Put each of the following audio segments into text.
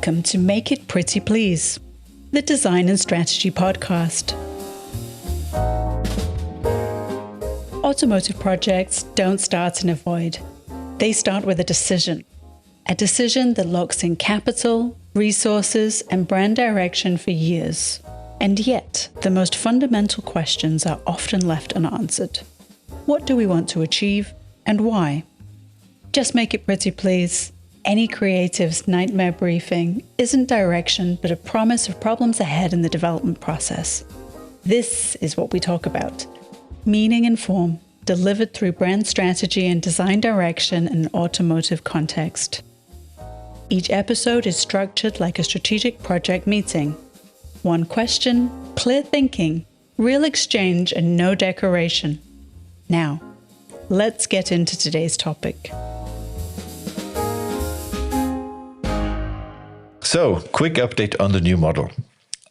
Welcome to Make It Pretty Please, the Design and Strategy podcast. Automotive projects don't start in a void. They start with a decision that locks in capital, resources, and brand direction for years. And yet, the most fundamental questions are often left unanswered. What do we want to achieve, and why? Just make it pretty, please. Any creative's nightmare briefing isn't direction, but a promise of problems ahead in the development process. This is what we talk about. Meaning and form, delivered through brand strategy and design direction in an automotive context. Each episode is structured like a strategic project meeting. One question, clear thinking, real exchange, and no decoration. Now, let's get into today's topic. So, quick update on the new model.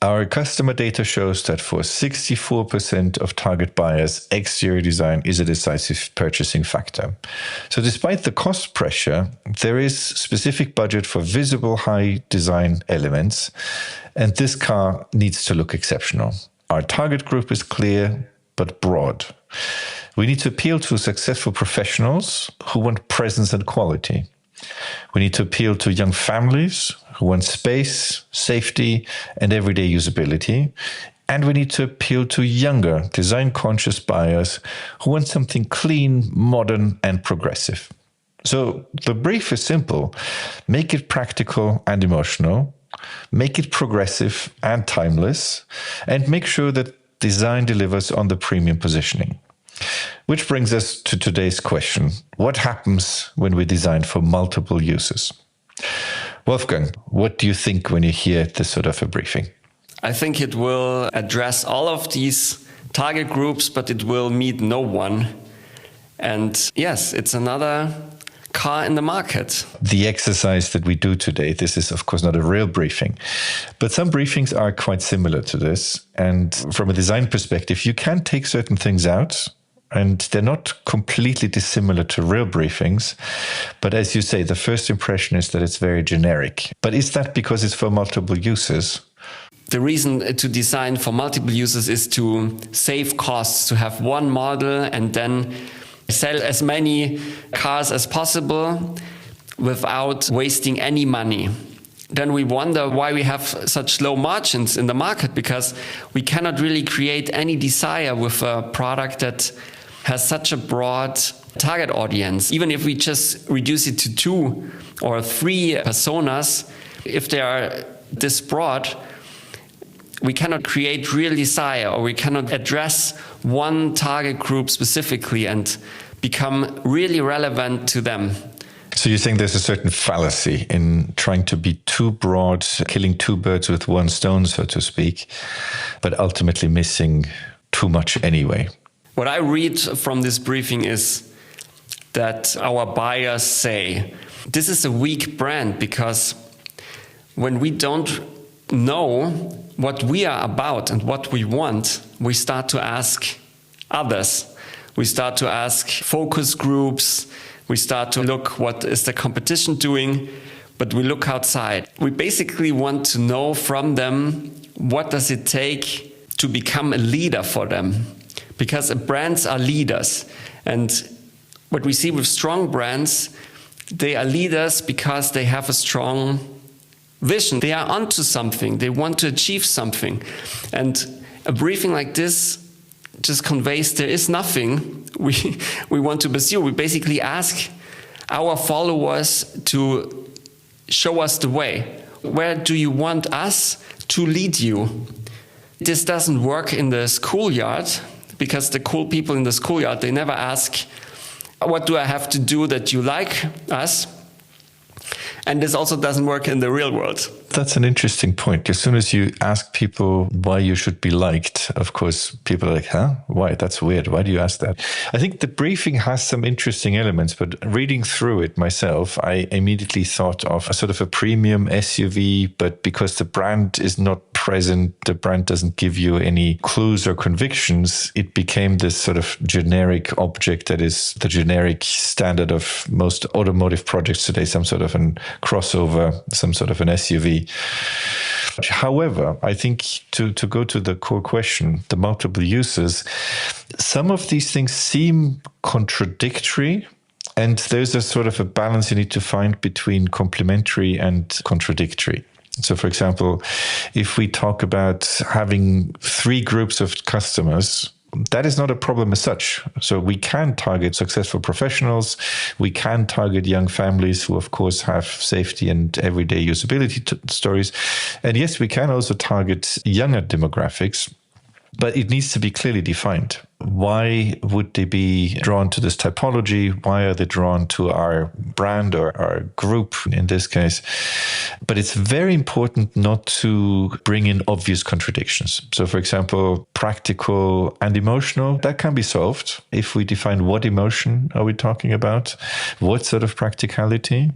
Our customer data shows that for 64% of target buyers, exterior design is a decisive purchasing factor. So despite the cost pressure, there is specific budget for visible high design elements, and this car needs to look exceptional. Our target group is clear but broad. We need to appeal to successful professionals who want presence and quality. We need to appeal to young families who want space, safety, and everyday usability. And we need to appeal to younger, design-conscious buyers who want something clean, modern, and progressive. So the brief is simple. Make it practical and emotional. Make it progressive and timeless. And make sure that design delivers on the premium positioning. Which brings us to today's question. What happens when we design for multiple uses? Wolfgang, what do you think when you hear this sort of a briefing? I think it will address all of these target groups, but it will meet no one. And yes, it's another car in the market. The exercise that we do today, this is of course not a real briefing, but some briefings are quite similar to this. And from a design perspective, you can take certain things out, and they're not completely dissimilar to real briefings. But as you say, the first impression is that it's very generic. But is that because it's for multiple uses? The reason to design for multiple uses is to save costs, to have one model and then sell as many cars as possible without wasting any money. Then we wonder why we have such low margins in the market, because we cannot really create any desire with a product that has such a broad target audience. Even if we just reduce it to 2 or 3 personas, if they are this broad, we cannot create real desire, or we cannot address one target group specifically and become really relevant to them. So you're saying there's a certain fallacy in trying to be too broad, killing 2 birds with 1 stone, so to speak, but ultimately missing too much anyway. What I read from this briefing is that our buyers say, this is a weak brand, because when we don't know what we are about and what we want, we start to ask others. We start to ask focus groups. We start to look what is the competition doing, but we look outside. We basically want to know from them, what does it take to become a leader for them? Because brands are leaders. And what we see with strong brands, they are leaders because they have a strong vision. They are onto something. They want to achieve something. And a briefing like this just conveys there is nothing we want to pursue. We basically ask our followers to show us the way. Where do you want us to lead you? This doesn't work in the schoolyard, because the cool people in the schoolyard, they never ask, what do I have to do that you like us? And this also doesn't work in the real world. That's an interesting point. As soon as you ask people why you should be liked, of course, people are like, huh? Why? That's weird. Why do you ask that? I think the briefing has some interesting elements, but reading through it myself, I immediately thought of a sort of a premium SUV, but because the brand is not present, the brand doesn't give you any clues or convictions, it became this sort of generic object that is the generic standard of most automotive projects today, some sort of a crossover, some sort of an SUV. However, I think to go to the core question, the multiple uses, some of these things seem contradictory. And there's a sort of a balance you need to find between complementary and contradictory. So, for example, if we talk about having 3 groups of customers, that is not a problem as such. So we can target successful professionals. We can target young families who, of course, have safety and everyday usability stories. And yes, we can also target younger demographics. But it needs to be clearly defined. Why would they be drawn to this typology? Why are they drawn to our brand or our group in this case? But it's very important not to bring in obvious contradictions. So, for example, practical and emotional, that can be solved if we define what emotion are we talking about, what sort of practicality.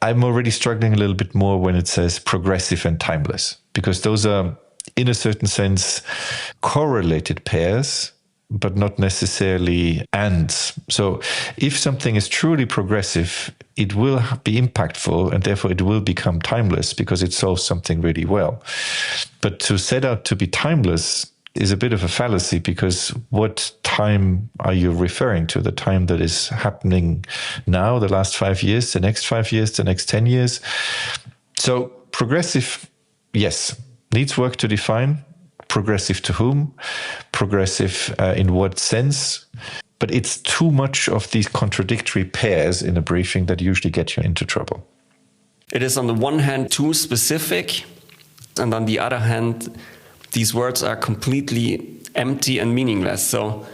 I'm already struggling a little bit more when it says progressive and timeless, because those are, in a certain sense, correlated pairs, but not necessarily ands. So if something is truly progressive, it will be impactful and therefore it will become timeless because it solves something really well. But to set out to be timeless is a bit of a fallacy, because what time are you referring to? The time that is happening now, the last 5 years, the next 5 years, the next 10 years? So progressive, yes. Needs work to define. Progressive to whom? Progressive in what sense? But it's too much of these contradictory pairs in a briefing that usually get you into trouble. It is on the one hand too specific, and on the other hand, these words are completely empty and meaningless. So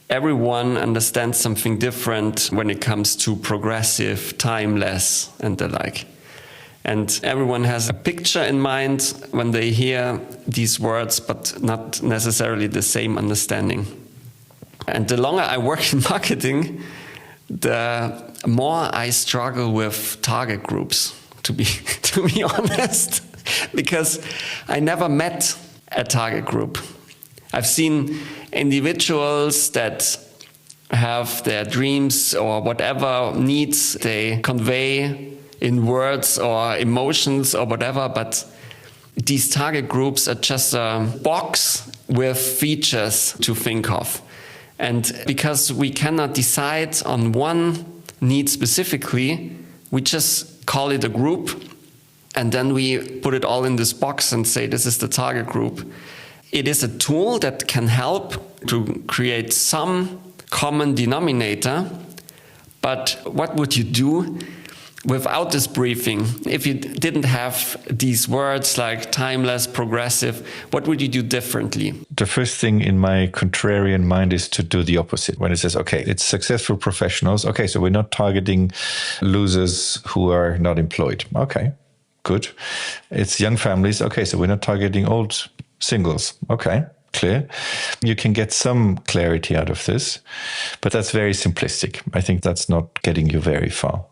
everyone understands something different when it comes to progressive, timeless, and the like. And everyone has a picture in mind when they hear these words, but not necessarily the same understanding. And the longer I work in marketing, the more I struggle with target groups, to be honest, because I never met a target group. I've seen individuals that have their dreams or whatever needs they convey in words or emotions or whatever, but these target groups are just a box with features to think of. And because we cannot decide on one need specifically, we just call it a group, and then we put it all in this box and say this is the target group. It is a tool that can help to create some common denominator, but what would you do without this briefing? If you didn't have these words like timeless, progressive, what would you do differently? The first thing in my contrarian mind is to do the opposite. When it says, okay, it's successful professionals. Okay, so we're not targeting losers who are not employed. Okay, good. It's young families. Okay, so we're not targeting old singles. Okay, clear. You can get some clarity out of this, but that's very simplistic. I think that's not getting you very far.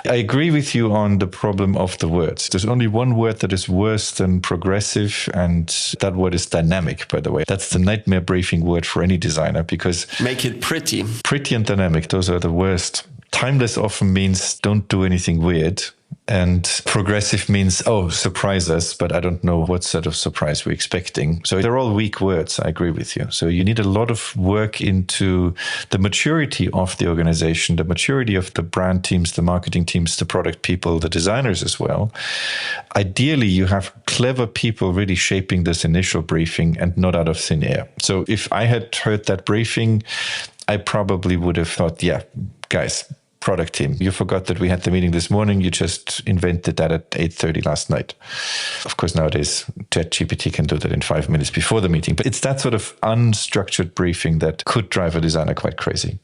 I agree with you on the problem of the words. There's only one word that is worse than progressive, and that word is dynamic, by the way. That's the nightmare briefing word for any designer, because... Make it pretty. Pretty and dynamic, those are the worst. Timeless often means don't do anything weird. And progressive means, oh, surprise us, but I don't know what sort of surprise we're expecting. So they're all weak words, I agree with you. So you need a lot of work into the maturity of the organization, the maturity of the brand teams, the marketing teams, the product people, the designers as well. Ideally, you have clever people really shaping this initial briefing and not out of thin air. So if I had heard that briefing, I probably would have thought, yeah, guys, product team, you forgot that we had the meeting this morning. You just invented that at 8:30 last night. Of course, nowadays, ChatGPT can do that in 5 minutes before the meeting. But it's that sort of unstructured briefing that could drive a designer quite crazy.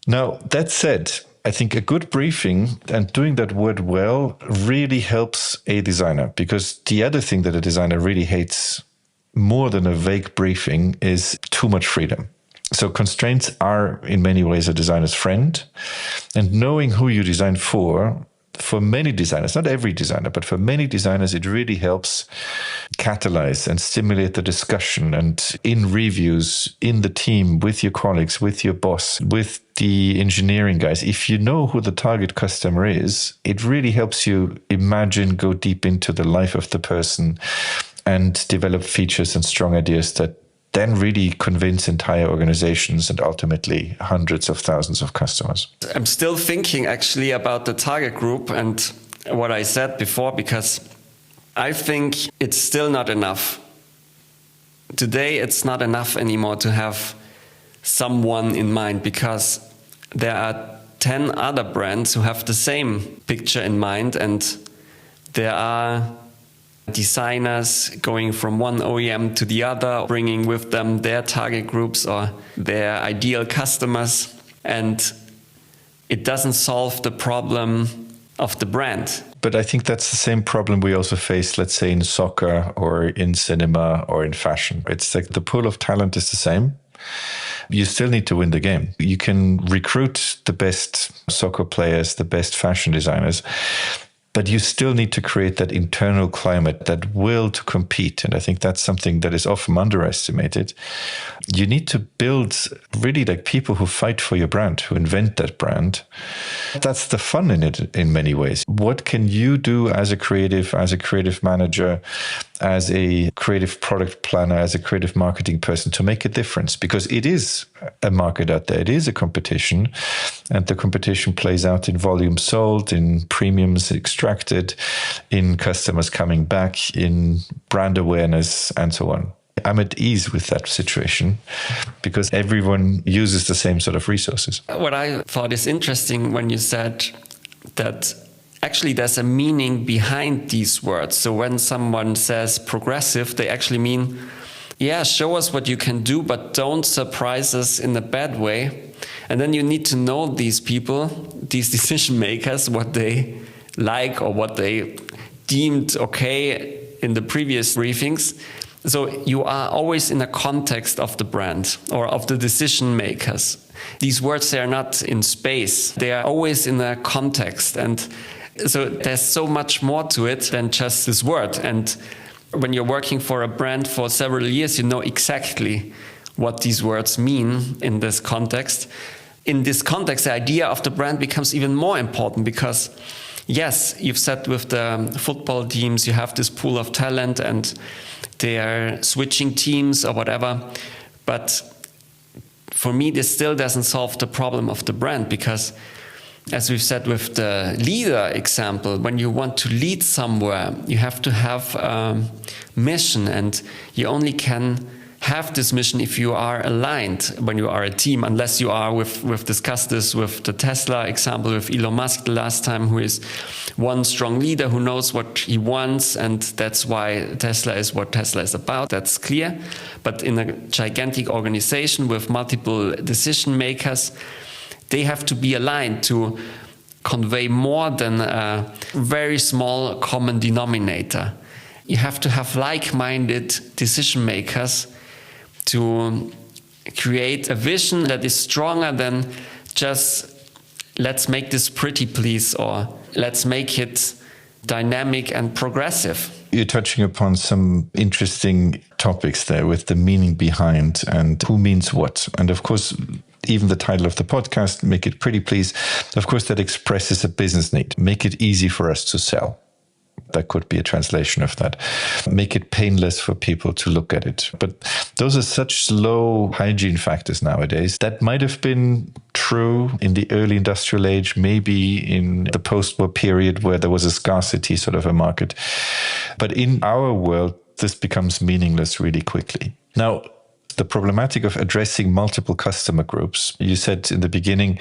Now, that said, I think a good briefing and doing that word well really helps a designer, because the other thing that a designer really hates more than a vague briefing is too much freedom. So constraints are in many ways a designer's friend, and knowing who you design for for many designers, not every designer, but for many designers, it really helps catalyze and stimulate the discussion. And in reviews, in the team, with your colleagues, with your boss, with the engineering guys, if you know who the target customer is, it really helps you imagine, go deep into the life of the person and develop features and strong ideas that then really convince entire organizations and ultimately hundreds of thousands of customers. I'm still thinking actually about the target group and what I said before, because I think it's still not enough. Today, it's not enough anymore to have someone in mind, because there are 10 other brands who have the same picture in mind, and there are designers going from one OEM to the other, bringing with them their target groups or their ideal customers, and it doesn't solve the problem of the brand. But I think that's the same problem we also face, let's say, in soccer or in cinema or in fashion. It's like the pool of talent is the same. You still need to win the game. You can recruit the best soccer players, the best fashion designers, but you still need to create that internal climate, that will to compete. And I think that's something that is often underestimated. You need to build really like people who fight for your brand, who invent that brand. That's the fun in it in many ways. What can you do as a creative manager, as a creative product planner, as a creative marketing person to make a difference? Because it is a market out there. It is a competition. And the competition plays out in volume sold, in premiums extracted, in customers coming back, in brand awareness, and so on. I'm at ease with that situation because everyone uses the same sort of resources. What I thought is interesting when you said that actually there's a meaning behind these words. So when someone says progressive, they actually mean, yeah, show us what you can do, but don't surprise us in a bad way. And then you need to know these people, these decision makers, what they like or what they deemed okay in the previous briefings. So you are always in a context of the brand or of the decision makers. These words, they are not in space. They are always in a context. And so there's so much more to it than just this word. And when you're working for a brand for several years, you know exactly what these words mean in this context. In this context, the idea of the brand becomes even more important because, yes, you've said with the football teams, you have this pool of talent and they are switching teams or whatever. But for me, this still doesn't solve the problem of the brand because, as we've said with the leader example, when you want to lead somewhere, you have to have a mission, and you only can have this mission if you are aligned when you are a team, unless you are, we've discussed this with the Tesla example with Elon Musk the last time, who is one strong leader who knows what he wants, and that's why Tesla is what Tesla is about. That's clear. But in a gigantic organization with multiple decision makers, they have to be aligned to convey more than a very small common denominator. You have to have like-minded decision makers to create a vision that is stronger than just let's make this pretty, please, or let's make it dynamic and progressive. You're touching upon some interesting topics there with the meaning behind and who means what. And of course, even the title of the podcast, Make It Pretty, Please, of course, that expresses a business need. Make it easy for us to sell. That could be a translation of that. Make it painless for people to look at it. But those are such low hygiene factors nowadays. That might have been true in the early industrial age, maybe in the post-war period where there was a scarcity sort of a market. But in our world, this becomes meaningless really quickly. Now, the problematic of addressing multiple customer groups, you said in the beginning,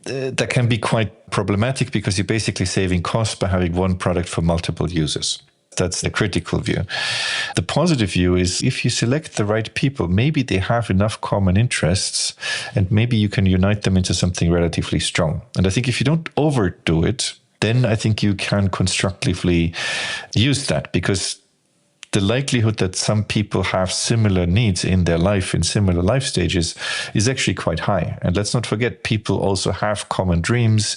that can be quite problematic because you're basically saving costs by having one product for multiple users. That's the critical view. The positive view is if you select the right people, maybe they have enough common interests and maybe you can unite them into something relatively strong. And I think if you don't overdo it, then I think you can constructively use that because the likelihood that some people have similar needs in their life, in similar life stages, is actually quite high. And let's not forget, people also have common dreams.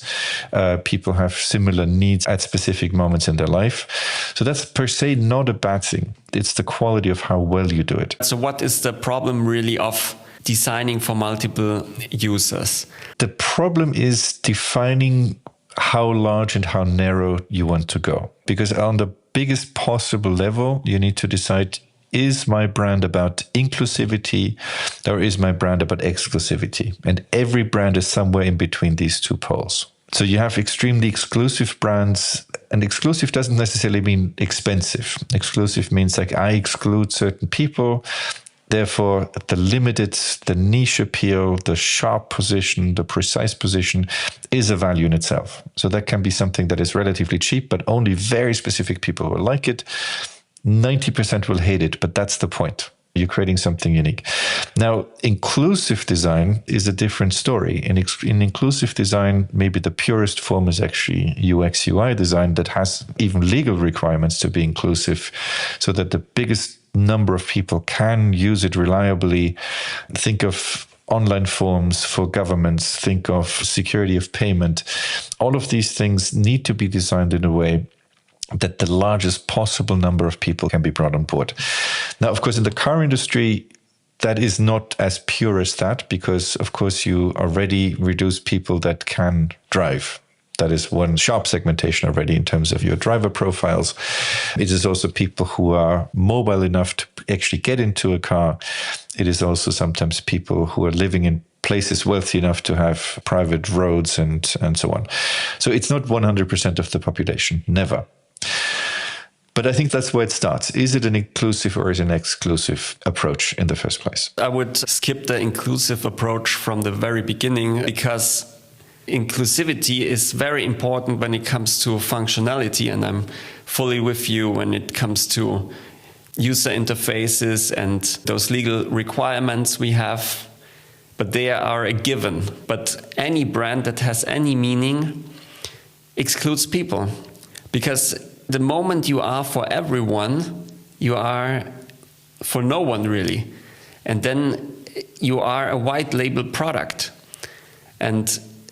People have similar needs at specific moments in their life. So that's per se not a bad thing. It's the quality of how well you do it. So what is the problem really of designing for multiple users? The problem is defining how large and how narrow you want to go. Because on the biggest possible level, you need to decide, is my brand about inclusivity or is my brand about exclusivity? And every brand is somewhere in between these two poles. So you have extremely exclusive brands, and exclusive doesn't necessarily mean expensive. Exclusive means like I exclude certain people. Therefore, the limited, the niche appeal, the sharp position, the precise position is a value in itself. So that can be something that is relatively cheap, but only very specific people will like it. 90% will hate it, but that's the point. You're creating something unique. Now, inclusive design is a different story. In inclusive design, maybe the purest form is actually UX, UI design that has even legal requirements to be inclusive so that the biggest number of people can use it reliably. Think of online forms for governments, think of security of payment. All of these things need to be designed in a way that the largest possible number of people can be brought on board. Now, of course, in the car industry, that is not as pure as that, because, of course, you already reduce people that can drive. That is one sharp segmentation already in terms of your driver profiles. It is also people who are mobile enough to actually get into a car. It is also sometimes people who are living in places wealthy enough to have private roads and so on. So it's not 100% of the population, never. But I think that's where it starts. Is it an inclusive or is it an exclusive approach in the first place? I would skip the inclusive approach from the very beginning, because inclusivity is very important when it comes to functionality, and I'm fully with you when it comes to user interfaces and those legal requirements we have, but they are a given. But any brand that has any meaning excludes people, because the moment you are for everyone, you are for no one really, and then you are a white label product. And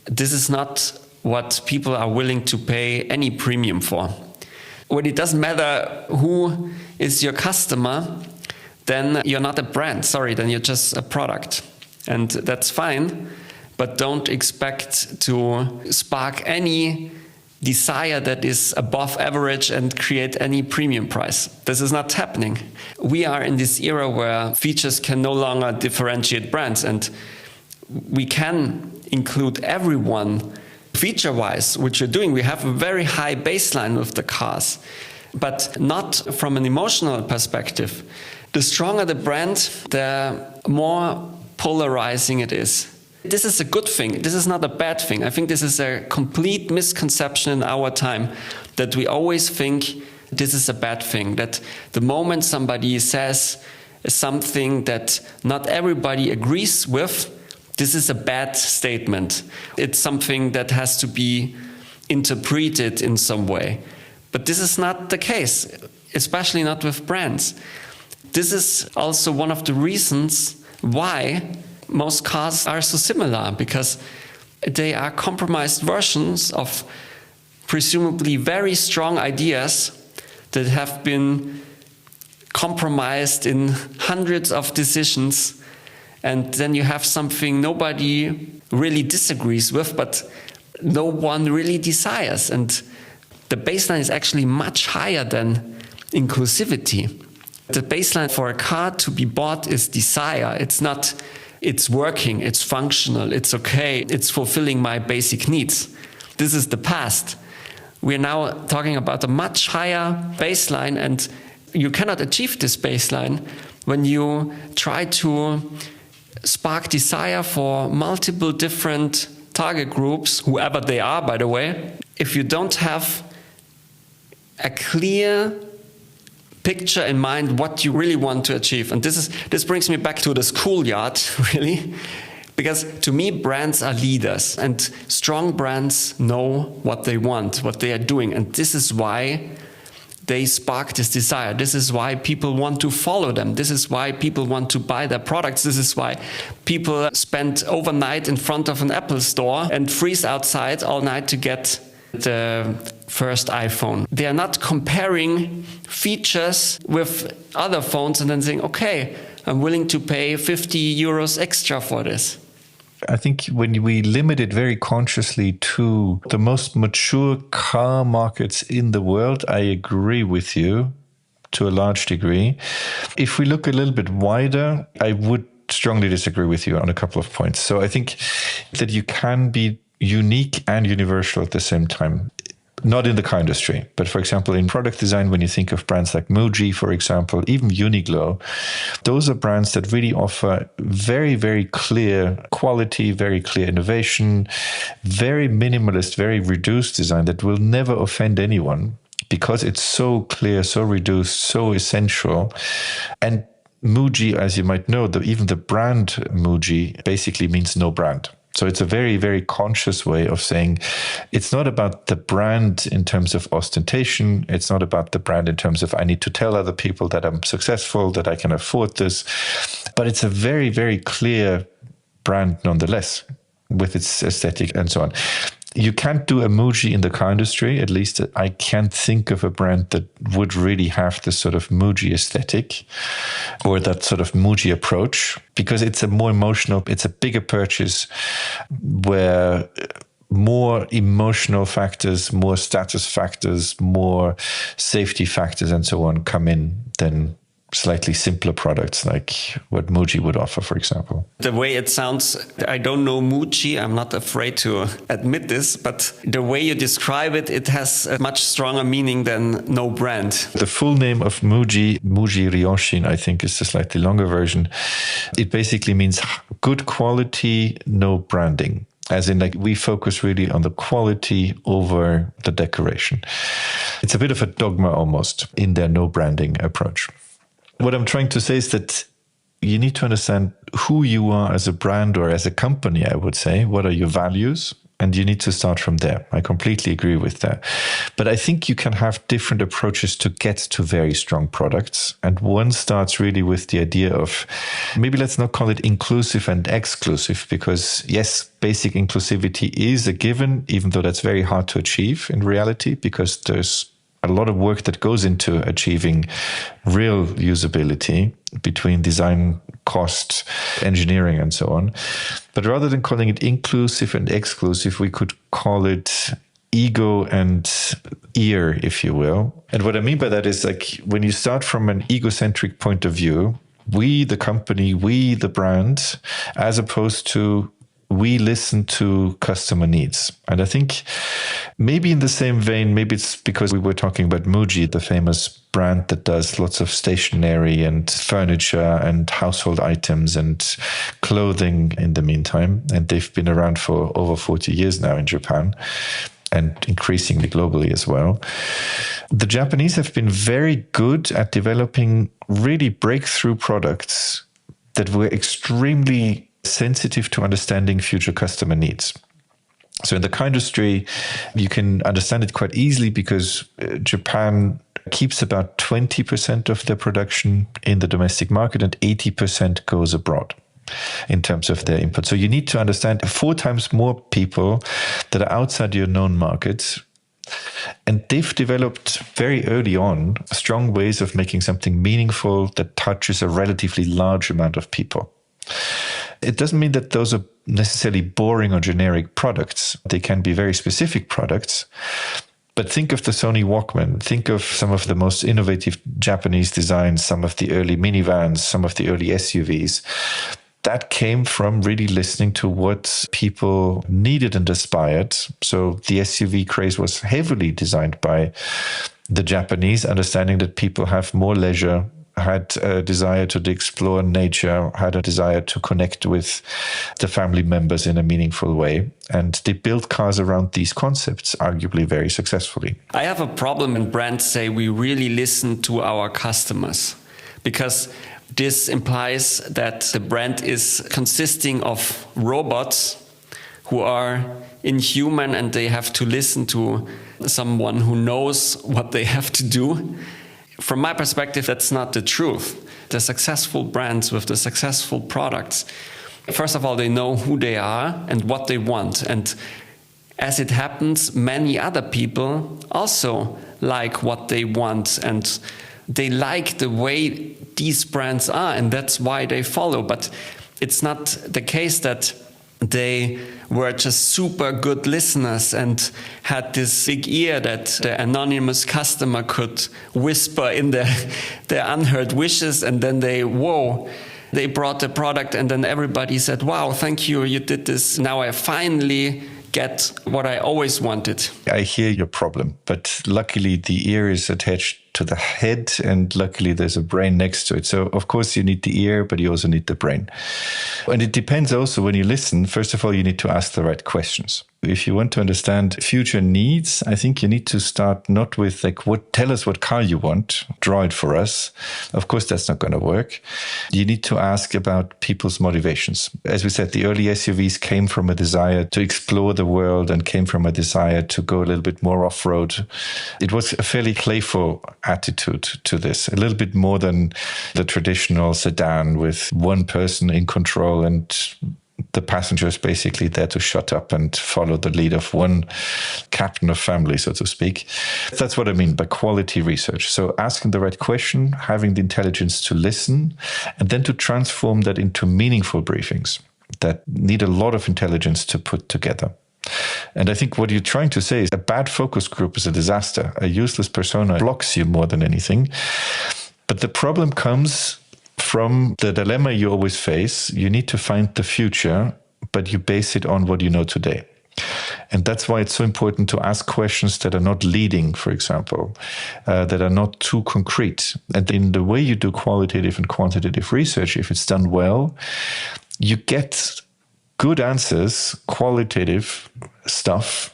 this is not what people are willing to pay any premium for. When it doesn't matter who is your customer, then you're not a brand. Sorry, then you're just a product. And that's fine, but don't expect to spark any desire that is above average and create any premium price. This is not happening. We are in this era where features can no longer differentiate brands, and we can include everyone feature-wise, which we're doing. We have a very high baseline with the cars, but not from an emotional perspective. The stronger the brand, the more polarizing it is. This is a good thing. This is not a bad thing. I think this is a complete misconception in our time, that we always think this is a bad thing, that the moment somebody says something that not everybody agrees with, this is a bad statement. It's something that has to be interpreted in some way. But this is not the case, especially not with brands. This is also one of the reasons why most cars are so similar, because they are compromised versions of presumably very strong ideas that have been compromised in hundreds of decisions. And then you have something nobody really disagrees with, but no one really desires. And the baseline is actually much higher than inclusivity. The baseline for a car to be bought is desire. It's not, it's working, it's functional, it's okay, it's fulfilling my basic needs. This is the past. We're now talking about a much higher baseline, and you cannot achieve this baseline when you try to spark desire for multiple different target groups, whoever they are, by the way, if you don't have a clear picture in mind what you really want to achieve. And this brings me back to the schoolyard, really, because to me, brands are leaders, and strong brands know what they want, what they are doing. And this is why they spark this desire. This is why people want to follow them. This is why people want to buy their products. This is why people spend overnight in front of an Apple store and freeze outside all night to get the first iPhone. They are not comparing features with other phones and then saying, okay, I'm willing to pay 50 euros extra for this. I think when we limit it very consciously to the most mature car markets in the world, I agree with you to a large degree. If we look a little bit wider, I would strongly disagree with you on a couple of points. So I think that you can be unique and universal at the same time. Not in the car industry, but for example, in product design, when you think of brands like Muji, for example, even Uniqlo, those are brands that really offer very, very clear quality, very clear innovation, very minimalist, very reduced design that will never offend anyone because it's so clear, so reduced, so essential. And Muji, as you might know, even the brand Muji basically means no brand. So it's a very, very conscious way of saying it's not about the brand in terms of ostentation. It's not about the brand in terms of I need to tell other people that I'm successful, that I can afford this. But it's a very, very clear brand nonetheless with its aesthetic and so on. You can't do a Muji in the car industry. At least I can't think of a brand that would really have this sort of Muji aesthetic or that sort of Muji approach, because it's a more emotional, it's a bigger purchase where more emotional factors, more status factors, more safety factors and so on come in than slightly simpler products like what Muji would offer, for example. The way it sounds, I don't know Muji, I'm not afraid to admit this, but the way you describe it, it has a much stronger meaning than no brand. The full name of Muji Ryoshin, I think is the slightly longer version. It basically means good quality, no branding. As in, like, we focus really on the quality over the decoration. It's a bit of a dogma almost in their no branding approach. What I'm trying to say is that you need to understand who you are as a brand or as a company, I would say. What are your values? And you need to start from there. I completely agree with that. But I think you can have different approaches to get to very strong products. And one starts really with the idea of, maybe let's not call it inclusive and exclusive, because yes, basic inclusivity is a given, even though that's very hard to achieve in reality, because there's a lot of work that goes into achieving real usability between design, cost, engineering, and so on. But rather than calling it inclusive and exclusive, we could call it ego and ear, if you will. And what I mean by that is, like, when you start from an egocentric point of view, we, the company, we, the brand, as opposed to we listen to customer needs. And I think maybe in the same vein, maybe it's because we were talking about Muji, the famous brand that does lots of stationery and furniture and household items and clothing in the meantime. And they've been around for over 40 years now in Japan and increasingly globally as well. The Japanese have been very good at developing really breakthrough products that were extremely sensitive to understanding future customer needs. So in the car industry, you can understand it quite easily because Japan keeps about 20% of their production in the domestic market and 80% goes abroad in terms of their input. So you need to understand 4 times more people that are outside your known markets. And they've developed very early on strong ways of making something meaningful that touches a relatively large amount of people. It doesn't mean that those are necessarily boring or generic products. They can be very specific products. But think of the Sony Walkman. Think of some of the most innovative Japanese designs, some of the early minivans, some of the early SUVs. That came from really listening to what people needed and aspired. So the SUV craze was heavily designed by the Japanese, understanding that people have more leisure, had a desire to explore nature, had a desire to connect with the family members in a meaningful way. And they built cars around these concepts, arguably very successfully. I have a problem when brands say we really listen to our customers, because this implies that the brand is consisting of robots who are inhuman and they have to listen to someone who knows what they have to do. From my perspective, that's not the truth. The successful brands with the successful products, first of all, they know who they are and what they want. And as it happens, many other people also like what they want and they like the way these brands are, and that's why they follow. But it's not the case that they were just super good listeners and had this big ear that the anonymous customer could whisper in their unheard wishes, and then they brought the product and then everybody said, wow, thank you, you did this. Now I finally get what I always wanted. I hear your problem, but luckily the ear is attached to the head, and luckily there's a brain next to it. So of course you need the ear, but you also need the brain. And it depends also when you listen. First of all, you need to ask the right questions. If you want to understand future needs, I think you need to start not with tell us what car you want, draw it for us. Of course, that's not going to work. You need to ask about people's motivations. As we said, the early SUVs came from a desire to explore the world and came from a desire to go a little bit more off-road. It was a fairly playful attitude to this, a little bit more than the traditional sedan with one person in control and the passengers basically there to shut up and follow the lead of one captain of family, so to speak. That's what I mean by quality research. So asking the right question, having the intelligence to listen, and then to transform that into meaningful briefings that need a lot of intelligence to put together. And I think what you're trying to say is a bad focus group is a disaster. A useless persona blocks you more than anything. But the problem comes from the dilemma you always face. You need to find the future, but you base it on what you know today. And that's why it's so important to ask questions that are not leading, for example, that are not too concrete. And in the way you do qualitative and quantitative research, if it's done well, you get good answers, qualitative stuff,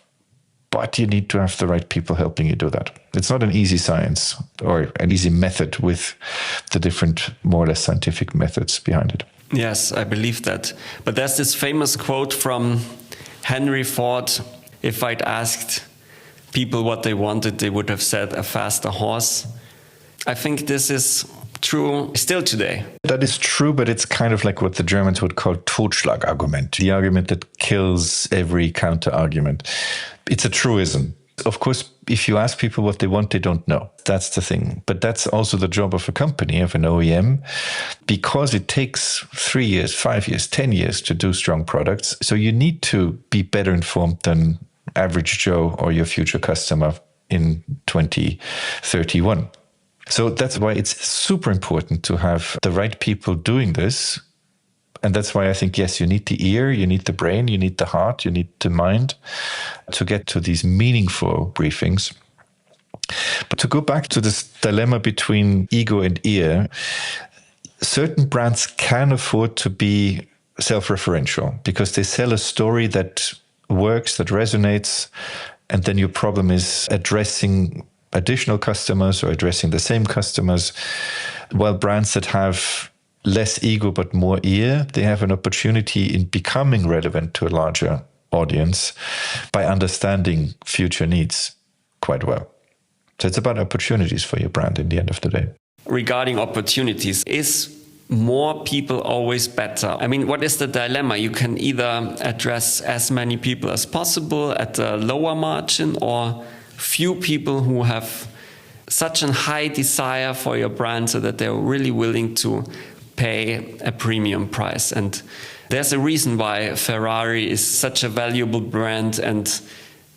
but you need to have the right people helping you do that. It's not an easy science or an easy method with the different, more or less scientific methods behind it. Yes, I believe that. But there's this famous quote from Henry Ford. If I'd asked people what they wanted, they would have said a faster horse. I think this is true still today. That is true, but it's kind of like what the Germans would call Totschlagargument, the argument that kills every counter-argument. It's a truism. Of course, if you ask people what they want, they don't know. That's the thing. But that's also the job of a company, of an OEM, because it takes 3 years, 5 years, 10 years to do strong products. So you need to be better informed than average Joe or your future customer in 2031. So that's why it's super important to have the right people doing this. And that's why I think, yes, you need the ear, you need the brain, you need the heart, you need the mind to get to these meaningful briefings. But to go back to this dilemma between ego and ear, certain brands can afford to be self-referential because they sell a story that works, that resonates, and then your problem is addressing additional customers or addressing the same customers, while brands that have less ego but more ear, they have an opportunity in becoming relevant to a larger audience by understanding future needs quite well. So it's about opportunities for your brand in the end of the day. Regarding opportunities, is more people always better? I mean, what is the dilemma? You can either address as many people as possible at a lower margin, or few people who have such a high desire for your brand so that they're really willing to pay a premium price. And there's a reason why Ferrari is such a valuable brand and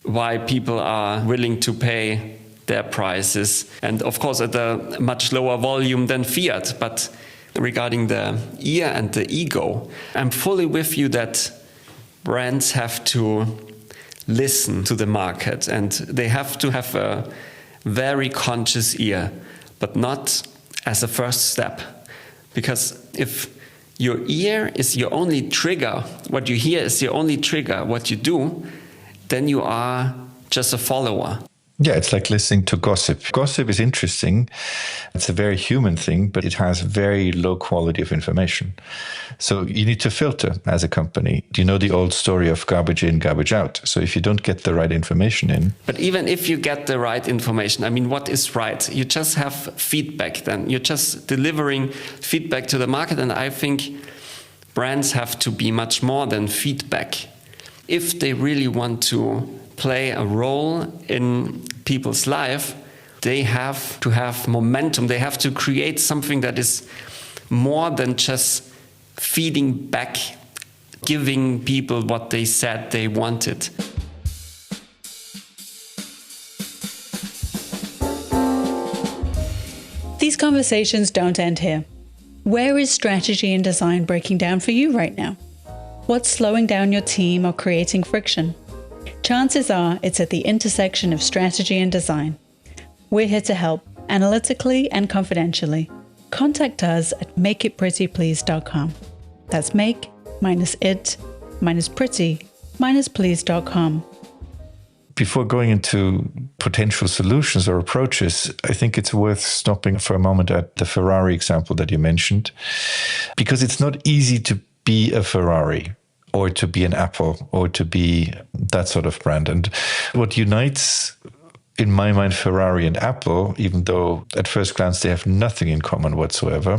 why people are willing to pay their prices. And of course at a much lower volume than Fiat. But regarding the ear and the ego, I'm fully with you that brands have to listen to the market and they have to have a very conscious ear, but not as a first step. Because if your ear is your only trigger, what you hear is your only trigger, what you do, then you are just a follower. Yeah, it's like listening to gossip. Gossip is interesting. It's a very human thing, but it has very low quality of information. So you need to filter as a company. Do you know the old story of garbage in, garbage out? So if you don't get the right information in. But even if you get the right information, I mean, what is right? You just have feedback then. You're just delivering feedback to the market. And I think brands have to be much more than feedback. If they really want to play a role in people's life, they have to have momentum. They have to create something that is more than just feeding back, giving people what they said they wanted. These conversations don't end here. Where is strategy and design breaking down for you right now? What's slowing down your team or creating friction? Chances are it's at the intersection of strategy and design. We're here to help, analytically and confidentially. Contact us at makeitprettyplease.com. That's make-it-pretty-please.com. Before going into potential solutions or approaches, I think it's worth stopping for a moment at the Ferrari example that you mentioned, because it's not easy to be a Ferrari or to be an Apple or to be that sort of brand. And what unites, in my mind, Ferrari and Apple, even though at first glance they have nothing in common whatsoever,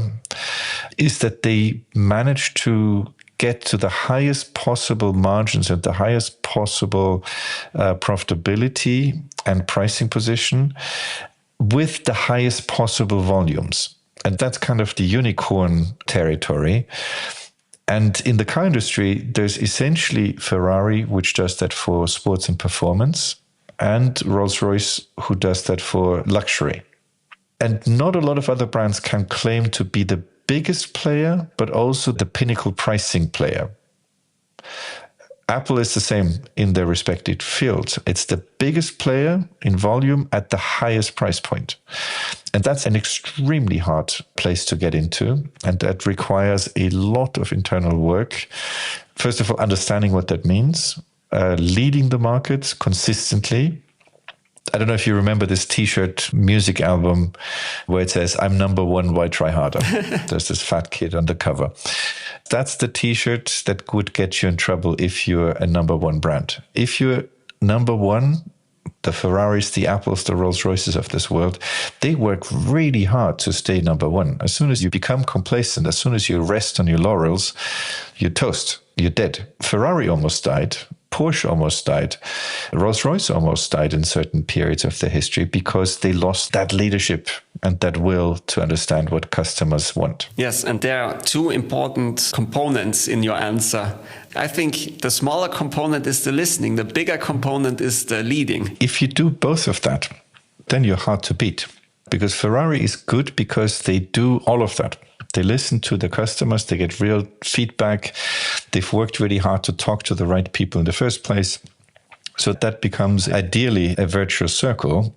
is that they manage to get to the highest possible margins and the highest possible profitability and pricing position with the highest possible volumes. And that's kind of the unicorn territory. And in the car industry, there's essentially Ferrari, which does that for sports and performance, and Rolls-Royce, who does that for luxury. And not a lot of other brands can claim to be the biggest player, but also the pinnacle pricing player. Apple is the same in their respective fields. It's the biggest player in volume at the highest price point. And that's an extremely hard place to get into. And that requires a lot of internal work. First of all, understanding what that means, leading the market consistently. I don't know if you remember this T-shirt music album where it says, "I'm number one, why try harder?" There's this fat kid on the cover. That's the T-shirt that would get you in trouble if you're a number one brand. If you're number one, the Ferraris, the Apples, the Rolls-Royces of this world, they work really hard to stay number one. As soon as you become complacent, as soon as you rest on your laurels, you're toast, you're dead. Ferrari almost died. Porsche almost died. Rolls-Royce almost died in certain periods of their history because they lost that leadership and that will to understand what customers want. Yes, and there are two important components in your answer. I think the smaller component is the listening. The bigger component is the leading. If you do both of that, then you're hard to beat. Because Ferrari is good because they do all of that. They listen to the customers, they get real feedback. They've worked really hard to talk to the right people in the first place. So that becomes ideally a virtuous circle.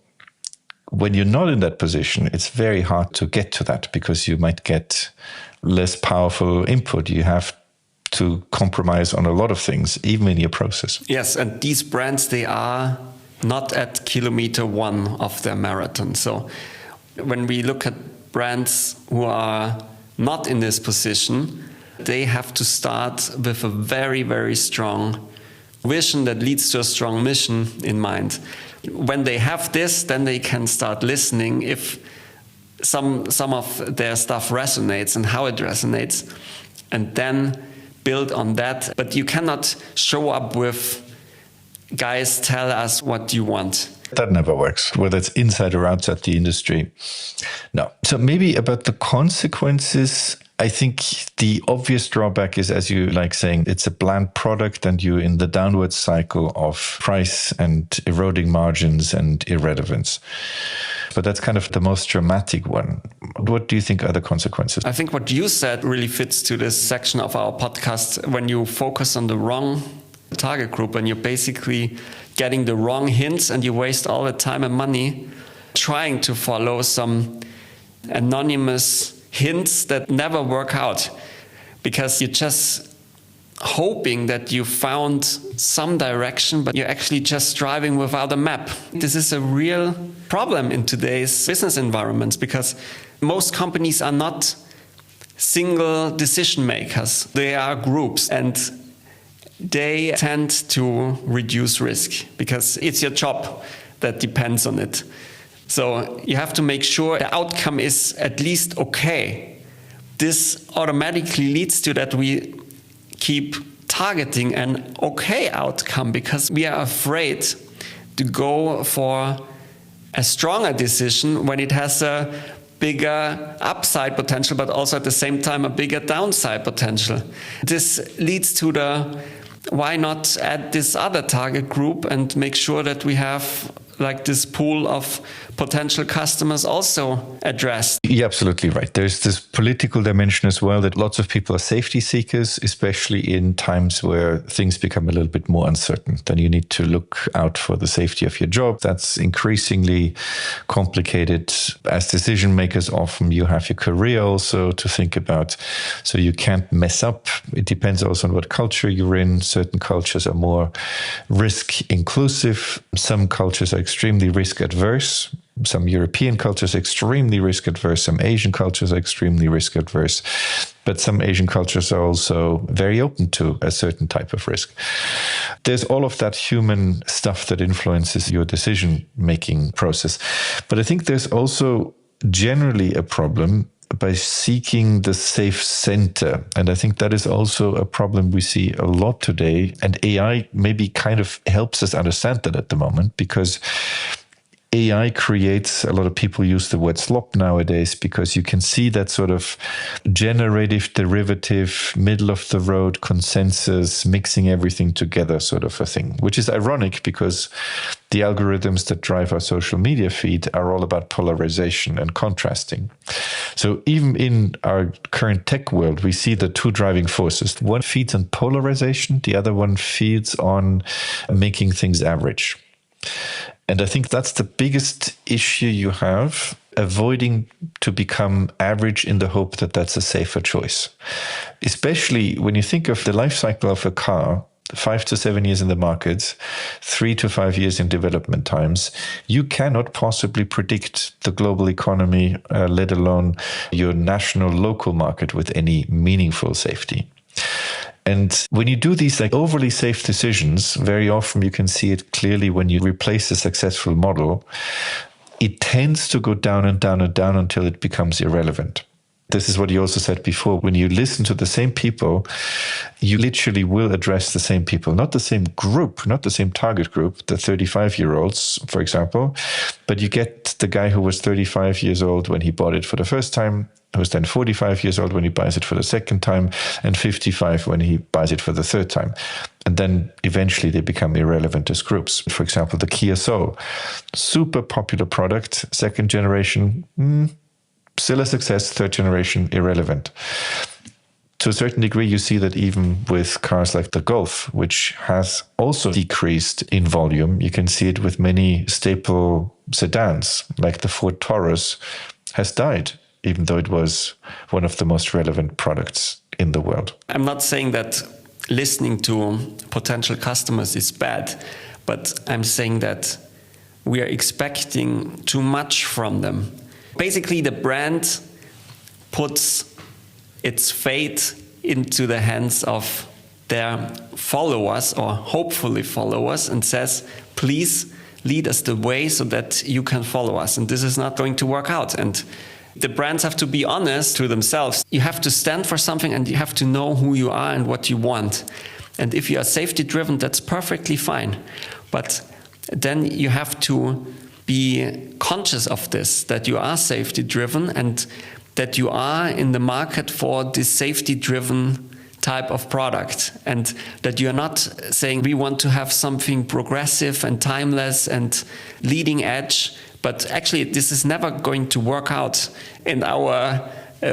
When you're not in that position, it's very hard to get to that because you might get less powerful input. You have to compromise on a lot of things, even in your process. Yes, and these brands, they are not at kilometer one of their marathon. So when we look at brands who are not in this position, they have to start with a very, very strong vision that leads to a strong mission in mind. When they have this, then they can start listening if some of their stuff resonates and how it resonates, and then build on that. But you cannot show up with, "Guys, tell us what you want." That never works, whether it's inside or outside the industry. No. So maybe about the consequences, I think the obvious drawback is, as you like saying, it's a bland product and you're in the downward cycle of price and eroding margins and irrelevance. But that's kind of the most dramatic one. What do you think are the consequences? I think what you said really fits to this section of our podcast. When you focus on the wrong target group and you're basically getting the wrong hints and you waste all the time and money trying to follow some anonymous hints that never work out because you just hoping that you found some direction, but you're actually just driving without a map. This is a real problem in today's business environments because most companies are not single decision makers. They are groups, and they tend to reduce risk because it's your job that depends on it. So you have to make sure the outcome is at least okay. This automatically leads to that we keep targeting an okay outcome because we are afraid to go for a stronger decision when it has a bigger upside potential, but also at the same time a bigger downside potential. This leads to the why not add this other target group and make sure that we have like this pool of potential customers also addressed. You're absolutely right. There's this political dimension as well, that lots of people are safety seekers, especially in times where things become a little bit more uncertain. Then you need to look out for the safety of your job. That's increasingly complicated. As decision makers, often you have your career also to think about, so you can't mess up. It depends also on what culture you're in. Certain cultures are more risk inclusive. Some cultures are extremely risk adverse. Some European cultures are extremely risk adverse. Some Asian cultures are extremely risk adverse. But some Asian cultures are also very open to a certain type of risk. There's all of that human stuff that influences your decision-making process. But I think there's also generally a problem by seeking the safe center. And I think that is also a problem we see a lot today. And AI maybe kind of helps us understand that at the moment, because AI creates, a lot of people use the word slop nowadays, because you can see that sort of generative, derivative, middle of the road consensus, mixing everything together sort of a thing, which is ironic because the algorithms that drive our social media feed are all about polarization and contrasting. So even in our current tech world, we see the two driving forces. One feeds on polarization, the other one feeds on making things average. And I think that's the biggest issue you have, avoiding to become average in the hope that that's a safer choice. Especially when you think of the life cycle of a car, 5 to 7 years in the market, 3 to 5 years in development times, you cannot possibly predict the global economy, let alone your national local market with any meaningful safety. And when you do these like overly safe decisions, very often you can see it clearly when you replace a successful model, it tends to go down and down and down until it becomes irrelevant. This is what you also said before. When you listen to the same people, you literally will address the same people, not the same group, not the same target group, the 35-year-olds, for example, but you get the guy who was 35 years old when he bought it for the first time, who's then 45 years old when he buys it for the second time, and 55 when he buys it for the third time. And then eventually they become irrelevant as groups. For example, the Kia Soul, super popular product, second generation, still a success, third generation, irrelevant. To a certain degree, you see that even with cars like the Golf, which has also decreased in volume. You can see it with many staple sedans, like the Ford Taurus, has died, even though it was one of the most relevant products in the world. I'm not saying that listening to potential customers is bad, but I'm saying that we are expecting too much from them. Basically, the brand puts its fate into the hands of their followers, or hopefully followers, and says, please lead us the way so that you can follow us. And this is not going to work out. And the brands have to be honest to themselves. You have to stand for something and you have to know who you are and what you want. And if you are safety driven, that's perfectly fine. But then you have to be conscious of this, that you are safety driven and that you are in the market for this safety driven type of product, and that you're not saying we want to have something progressive and timeless and leading edge, but actually this is never going to work out in our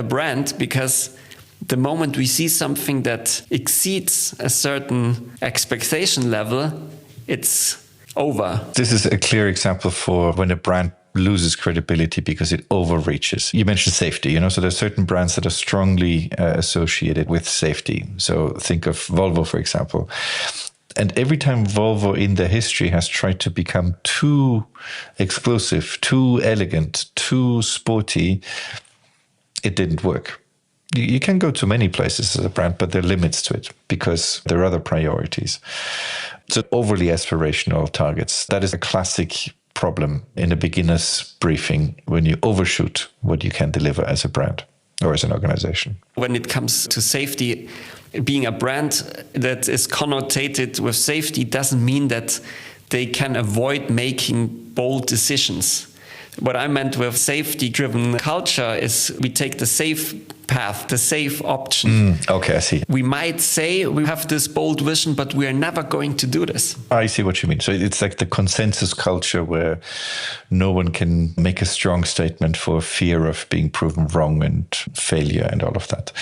brand, because the moment we see something that exceeds a certain expectation level, it's over. This is a clear example for when a brand loses credibility because it overreaches. You mentioned safety, so there's certain brands that are strongly associated with safety. So think of Volvo, for example. And every time Volvo in their history has tried to become too exclusive, too elegant, too sporty, it didn't work. You can go to many places as a brand, but there are limits to it because there are other priorities. So overly aspirational targets, that is a classic problem in a beginner's briefing when you overshoot what you can deliver as a brand or as an organization. When it comes to safety, being a brand that is connotated with safety doesn't mean that they can avoid making bold decisions. What I meant with safety-driven culture is we take the safe path, the safe option. Okay, I see. We might say we have this bold vision, but we are never going to do this. I see what you mean. So it's like the consensus culture where no one can make a strong statement for fear of being proven wrong and failure and all of that.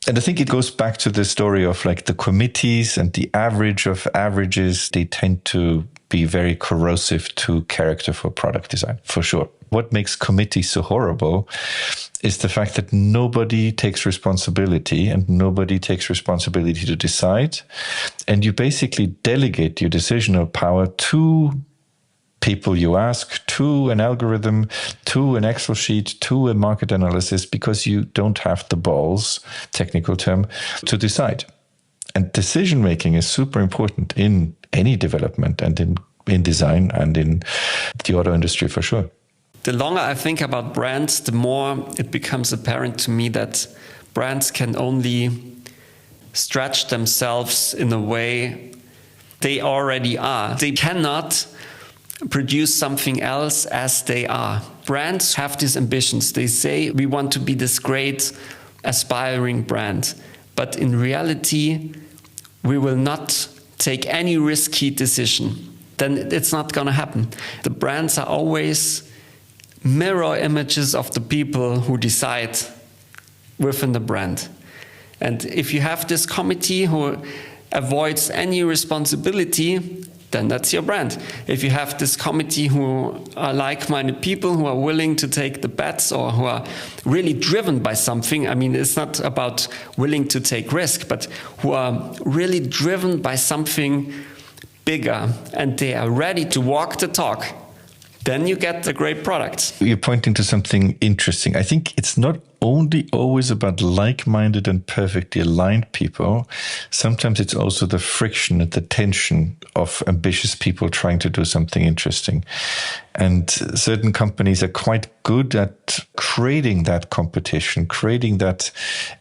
And I think it goes back to the story of like the committees and the average of averages. They tend to be very corrosive to character for product design, for sure. What makes committees so horrible is the fact that nobody takes responsibility and nobody takes responsibility to decide. And you basically delegate your decisional power to people you ask, to an algorithm, to an Excel sheet, to a market analysis, because you don't have the balls, technical term, to decide. And decision making is super important in any development and in design and in the auto industry for sure. The longer I think about brands, the more it becomes apparent to me that brands can only stretch themselves in a way they already are. They cannot produce something else as they are. Brands have these ambitions. They say we want to be this great aspiring brand. But in reality, we will not take any risky decision. Then it's not going to happen. The brands are always mirror images of the people who decide within the brand. And if you have this committee who avoids any responsibility, then that's your brand. If you have this committee who are like-minded people who are willing to take the bets or who are really driven by something, I mean, it's not about willing to take risk, but who are really driven by something bigger and they are ready to walk the talk, then you get a great product. You're pointing to something interesting. I think it's not only always about like-minded and perfectly aligned people. Sometimes it's also the friction and the tension of ambitious people trying to do something interesting. And certain companies are quite good at creating that competition, creating that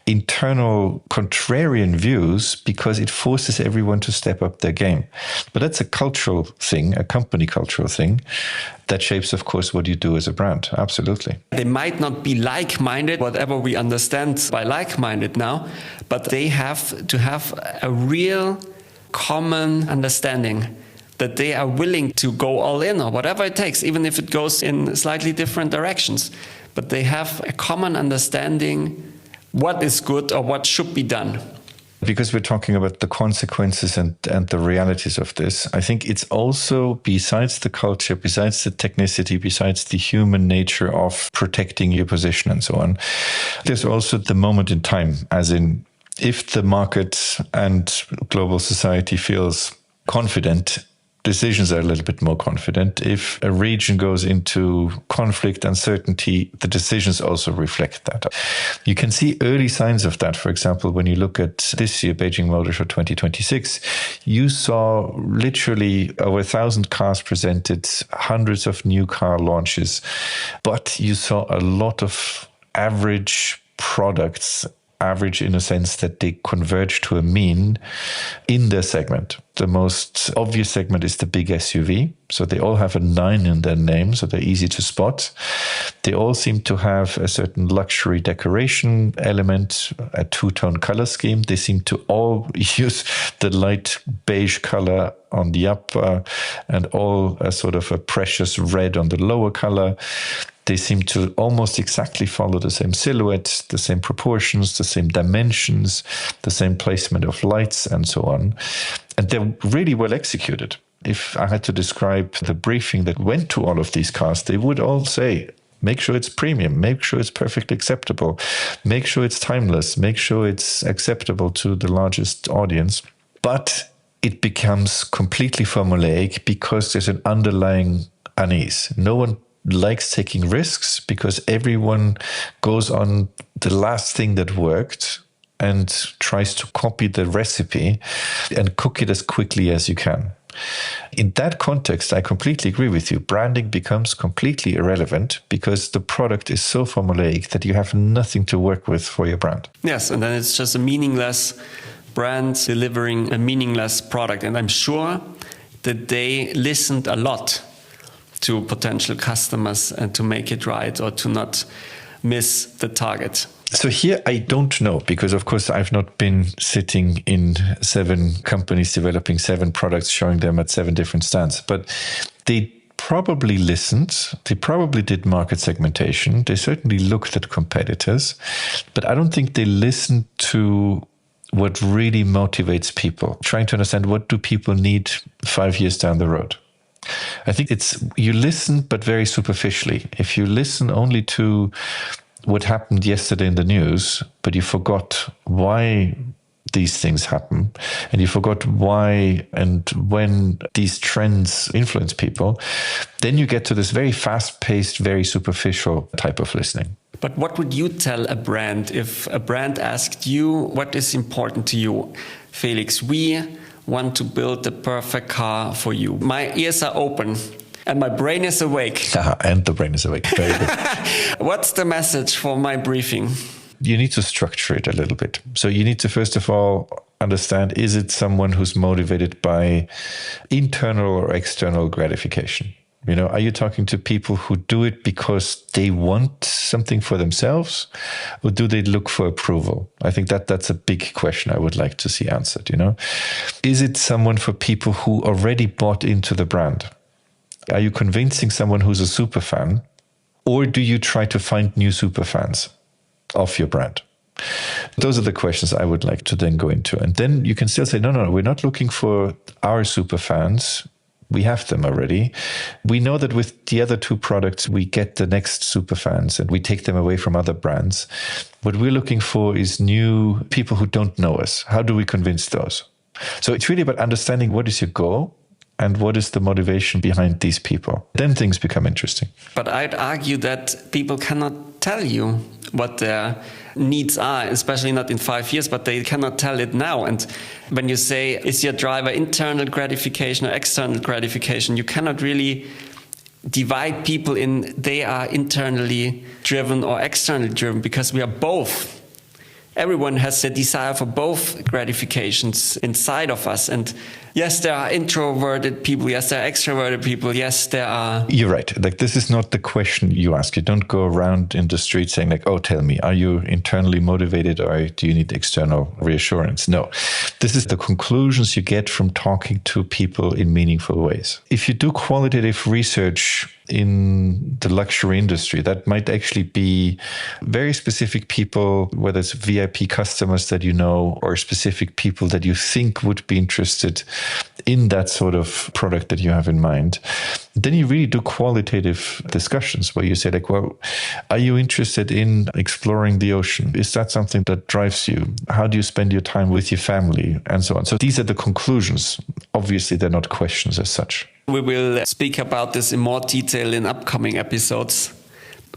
internal contrarian views because it forces everyone to step up their game. But that's a cultural thing, a company cultural thing that shapes, of course, what you do as a brand. Absolutely. They might not be like-minded, whatever we understand by like-minded now, but they have to have a real common understanding that they are willing to go all in or whatever it takes, even if it goes in slightly different directions. But they have a common understanding what is good or what should be done. Because we're talking about the consequences and the realities of this, I think it's also, besides the culture, besides the technicity, besides the human nature of protecting your position and so on, there's also the moment in time, as in if the market and global society feels confident, decisions are a little bit more confident. If a region goes into conflict, uncertainty, the decisions also reflect that. You can see early signs of that. For example, when you look at this year, Beijing Motor Show 2026, you saw literally over 1,000 cars presented, hundreds of new car launches, but you saw a lot of average products, average in a sense that they converge to a mean in their segment. The most obvious segment is the big SUV. So they all have a 9 in their name, so they're easy to spot. They all seem to have a certain luxury decoration element, a two-tone color scheme. They seem to all use the light beige color on the upper and all a sort of a precious red on the lower color. They seem to almost exactly follow the same silhouette, the same proportions, the same dimensions, the same placement of lights, and so on. And they're really well executed. if I had to describe the briefing that went to all of these cars, they would all say, make sure it's premium, make sure it's perfectly acceptable, make sure it's timeless, make sure it's acceptable to the largest audience. But it becomes completely formulaic because there's an underlying unease. No one likes taking risks because everyone goes on the last thing that worked and tries to copy the recipe and cook it as quickly as you can. In that context, I completely agree with you. Branding becomes completely irrelevant because the product is so formulaic that you have nothing to work with for your brand. Yes, and then it's just a meaningless brand delivering a meaningless product. And I'm sure that they listened a lot to potential customers and to make it right or to not miss the target. So here I don't know, because of course I've not been sitting in 7 companies developing 7 products, showing them at 7 different stands. But they probably listened. They probably did market segmentation. They certainly looked at competitors. But I don't think they listened to what really motivates people, trying to understand what do people need 5 years down the road. I think you listen, but very superficially. If you listen only to what happened yesterday in the news, but you forgot why these things happen, and you forgot why and when these trends influence people, then you get to this very fast-paced, very superficial type of listening. But what would you tell a brand if a brand asked you, what is important to you? Felix, we want to build the perfect car for you. My ears are open and my brain is awake. And the brain is awake. Very good. What's the message for my briefing? You need to structure it a little bit. So you need to, first of all, understand, is it someone who's motivated by internal or external gratification? You know, are you talking to people who do it because they want something for themselves, or do they look for approval? I think that's a big question I would like to see answered, you know. Is it someone for people who already bought into the brand? Are you convincing someone who's a super fan, or do you try to find new super fans of your brand? Those are the questions I would like to then go into. And then you can still say, no, we're not looking for our super fans. We have them already. We know that with the other 2 products, we get the next super fans and we take them away from other brands. What we're looking for is new people who don't know us. How do we convince those? So it's really about understanding what is your goal and what is the motivation behind these people. Then things become interesting. But I'd argue that people cannot tell you what their needs are, especially not in 5 years, but they cannot tell it now. And when you say, is your driver internal gratification or external gratification, you cannot really divide people in they are internally driven or externally driven, because we are both. Everyone has a desire for both gratifications inside of us. And yes, there are introverted people. Yes, there are extroverted people. Yes, there are... You're right. Like, this is not the question you ask. You don't go around in the street saying like, oh, tell me, are you internally motivated or do you need external reassurance? No, this is the conclusions you get from talking to people in meaningful ways. If you do qualitative research in the luxury industry, that might actually be very specific people, whether it's VIP customers that you know or specific people that you think would be interested in that sort of product that you have in mind. Then you really do qualitative discussions where you say like, well, are you interested in exploring the ocean? Is that something that drives you? How do you spend your time with your family? And so on. So these are the conclusions. Obviously, they're not questions as such. We will speak about this in more detail in upcoming episodes.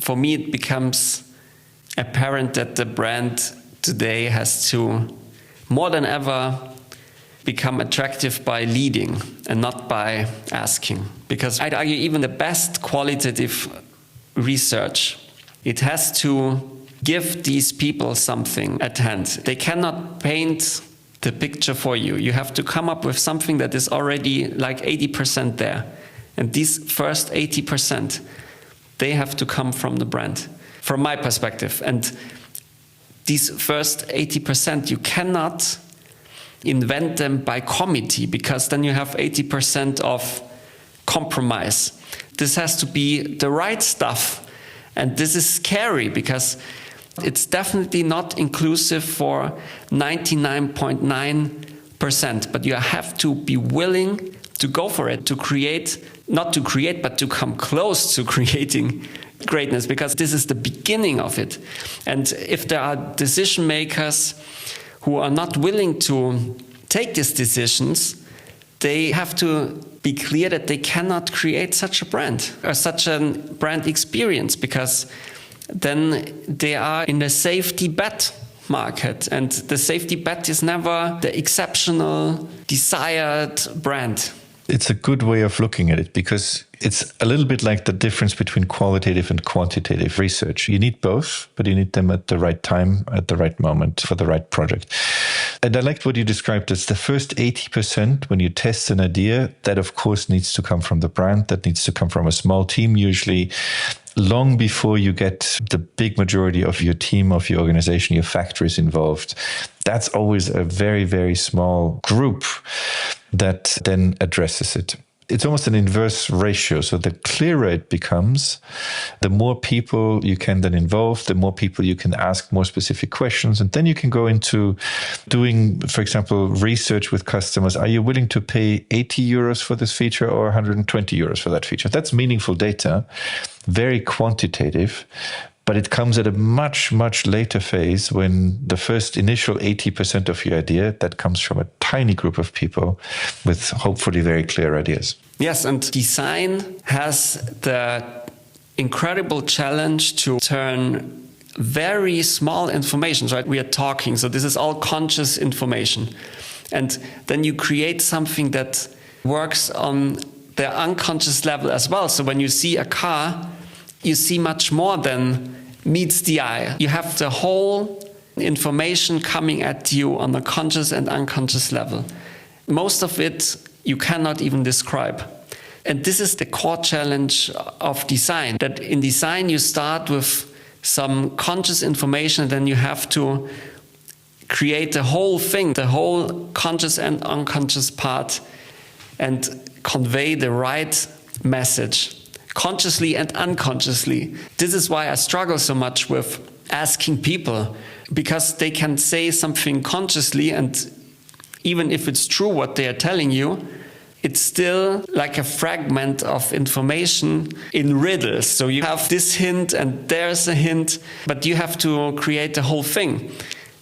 For me, it becomes apparent that the brand today has to, more than ever, become attractive by leading and not by asking. Because I'd argue even the best qualitative research, it has to give these people something at hand. They cannot paint the picture for you. You have to come up with something that is already like 80% there. And these first 80%, they have to come from the brand, from my perspective. And these first 80%, you cannot invent them by committee, because then you have 80% of compromise. This has to be the right stuff. And this is scary because it's definitely not inclusive for 99.9%, but you have to be willing to go for it, to create, not to create, but to come close to creating greatness, because this is the beginning of it. And if there are decision makers who are not willing to take these decisions, they have to be clear that they cannot create such a brand or such a brand experience, because then they are in the safety bet market. And the safety bet is never the exceptional, desired brand. It's a good way of looking at it, because it's a little bit like the difference between qualitative and quantitative research. You need both, but you need them at the right time, at the right moment, for the right project. And I liked what you described as the first 80% when you test an idea. That, of course, needs to come from the brand. That needs to come from a small team, usually long before you get the big majority of your team, of your organization, your factories involved. That's always a very, very small group that then addresses it. It's almost an inverse ratio. So the clearer it becomes, the more people you can then involve, the more people you can ask more specific questions. And then you can go into doing, for example, research with customers. Are you willing to pay 80 euros for this feature or 120 euros for that feature? That's meaningful data, very quantitative. But it comes at a much, much later phase, when the first initial 80% of your idea, that comes from a tiny group of people with hopefully very clear ideas. Yes, and design has the incredible challenge to turn very small information, right? We are talking, so this is all conscious information. And then you create something that works on the unconscious level as well. So when you see a car, you see much more than meets the eye. You have the whole information coming at you on the conscious and unconscious level. Most of it you cannot even describe. And this is the core challenge of design, that in design you start with some conscious information, and then you have to create the whole thing, the whole conscious and unconscious part, and convey the right message, consciously and unconsciously. This is why I struggle so much with asking people, because they can say something consciously, and even if it's true what they are telling you, it's still like a fragment of information in riddles. So you have this hint and there's a hint, but you have to create the whole thing.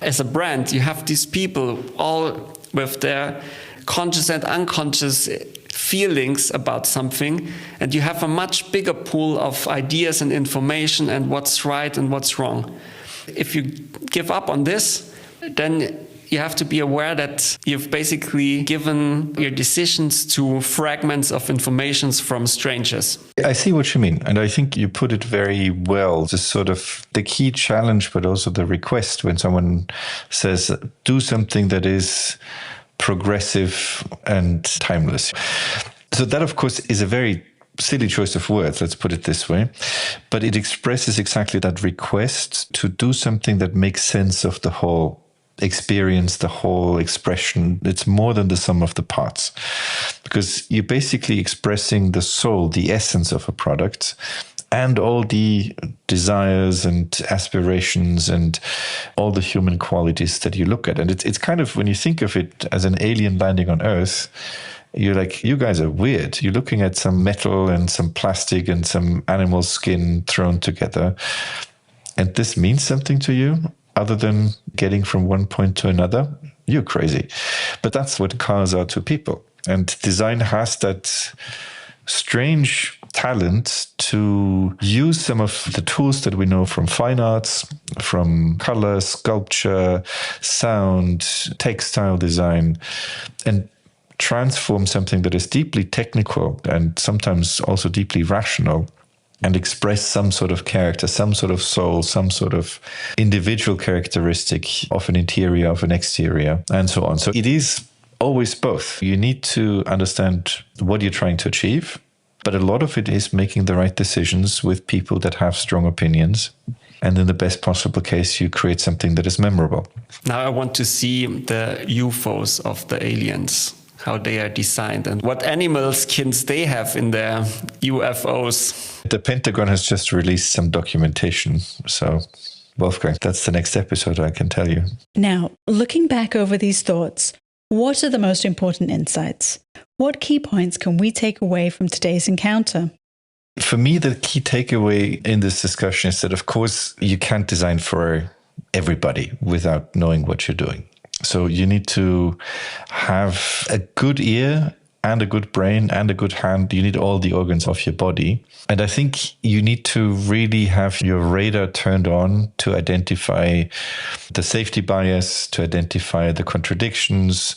As a brand, you have these people all with their conscious and unconscious feelings about something, and you have a much bigger pool of ideas and information and what's right and what's wrong. If you give up on this, then you have to be aware that you've basically given your decisions to fragments of information from strangers. I see what you mean. And I think you put it very well. This sort of the key challenge, but also the request when someone says, do something that is progressive and timeless. So that, of course, is a very silly choice of words, let's put it this way. But it expresses exactly that request to do something that makes sense of the whole experience, the whole expression. It's more than the sum of the parts, because you're basically expressing the soul, the essence of a product, and all the desires and aspirations and all the human qualities that you look at. And it's kind of, when you think of it as an alien landing on Earth, you're like, you guys are weird. You're looking at some metal and some plastic and some animal skin thrown together. And this means something to you other than getting from one point to another? You're crazy. But that's what cars are to people. And design has that strange talent to use some of the tools that we know from fine arts, from color, sculpture, sound, textile design, and transform something that is deeply technical and sometimes also deeply rational, and express some sort of character, some sort of soul, some sort of individual characteristic of an interior, of an exterior, and so on. So it is always both. You need to understand what you're trying to achieve, but a lot of it is making the right decisions with people that have strong opinions. And in the best possible case, you create something that is memorable. Now I want to see the UFOs of the aliens, how they are designed and what animal skins they have in their UFOs. The Pentagon has just released some documentation. So, Wolfgang, that's the next episode, I can tell you. Now, looking back over these thoughts, What are the most important insights? What key points can we take away from today's encounter? For me, the key takeaway in this discussion is that, of course, you can't design for everybody without knowing what you're doing. So you need to have a good ear and a good brain and a good hand. You need all the organs of your body. And I think you need to really have your radar turned on to identify the safety bias, to identify the contradictions,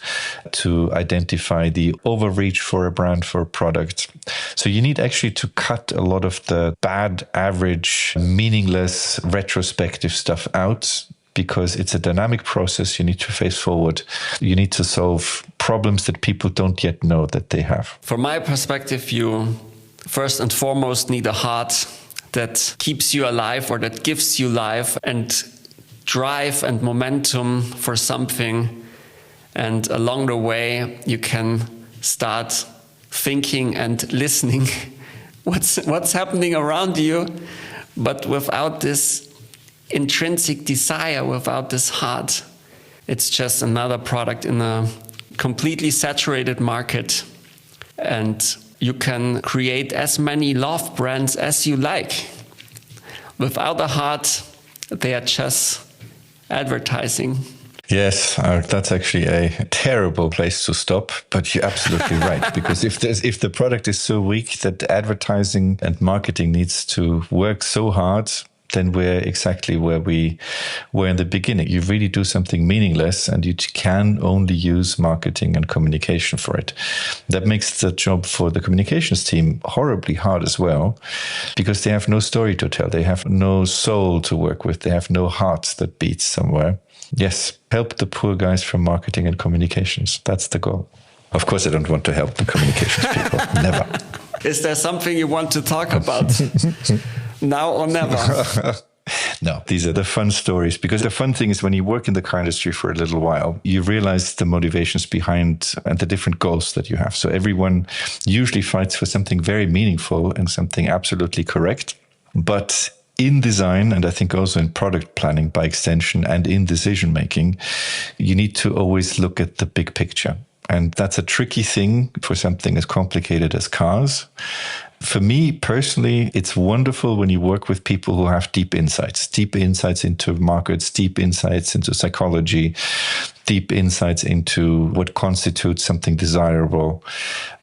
to identify the overreach for a brand, for a product. So you need actually to cut a lot of the bad, average, meaningless, retrospective stuff out, because it's a dynamic process. You need to face forward. You need to solve problems that people don't yet know that they have. From my perspective, you first and foremost need a heart that keeps you alive, or that gives you life and drive and momentum for something. And along the way, you can start thinking and listening what's happening around you. But without this intrinsic desire, without this heart, it's just another product in a completely saturated market. And you can create as many love brands as you like. Without a heart, they are just advertising. Yes, that's actually a terrible place to stop, but you're absolutely right. Because if the product is so weak that advertising and marketing needs to work so hard, then we're exactly where we were in the beginning. You really do something meaningless, and you can only use marketing and communication for it. That makes the job for the communications team horribly hard as well, because they have no story to tell. They have no soul to work with. They have no heart that beats somewhere. Yes, help the poor guys from marketing and communications. That's the goal. Of course, I don't want to help the communications people. Never. Is there something you want to talk about? Now or never? No, these are the fun stories, because the fun thing is when you work in the car industry for a little while, you realize the motivations behind and the different goals that you have. So everyone usually fights for something very meaningful and something absolutely correct. But in design, and I think also in product planning by extension, and in decision making, you need to always look at the big picture. And that's a tricky thing for something as complicated as cars. For me personally, it's wonderful when you work with people who have deep insights into markets, deep insights into psychology, deep insights into what constitutes something desirable.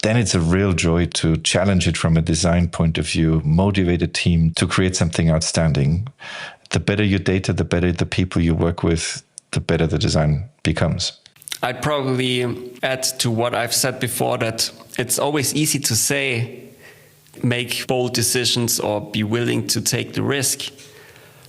Then it's a real joy to challenge it from a design point of view, motivate a team to create something outstanding. The better your data, the better the people you work with, the better the design becomes. I'd probably add to what I've said before, that it's always easy to say, make bold decisions or be willing to take the risk.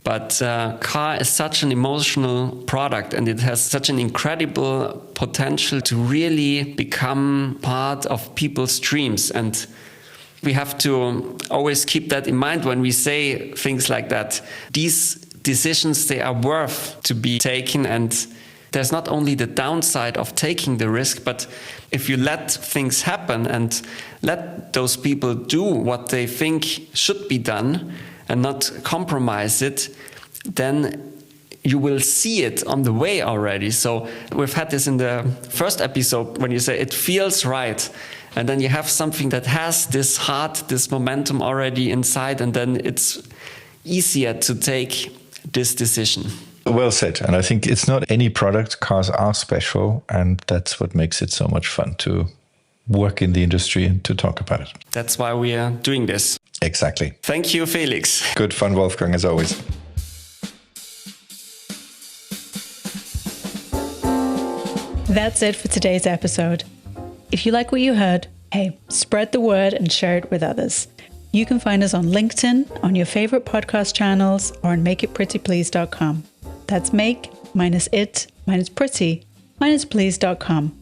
But car is such an emotional product, and it has such an incredible potential to really become part of people's dreams. And we have to always keep that in mind when we say things like that. These decisions, they are worth to be taken, and there's not only the downside of taking the risk, but if you let things happen and let those people do what they think should be done and not compromise it, then you will see it on the way already. So we've had this in the first episode when you say it feels right, and then you have something that has this heart, this momentum already inside, and then it's easier to take this decision. Well said. And I think it's not any product. Cars are special, and that's what makes it so much fun to work in the industry and to talk about it. That's why we are doing this. Exactly. Thank you, Felix. Good fun, Wolfgang, as always. That's it for today's episode. If you like what you heard, hey, spread the word and share it with others. You can find us on LinkedIn, on your favorite podcast channels, or on makeitprettyplease.com. That's make-it-pretty-please.com.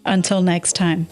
Until next time.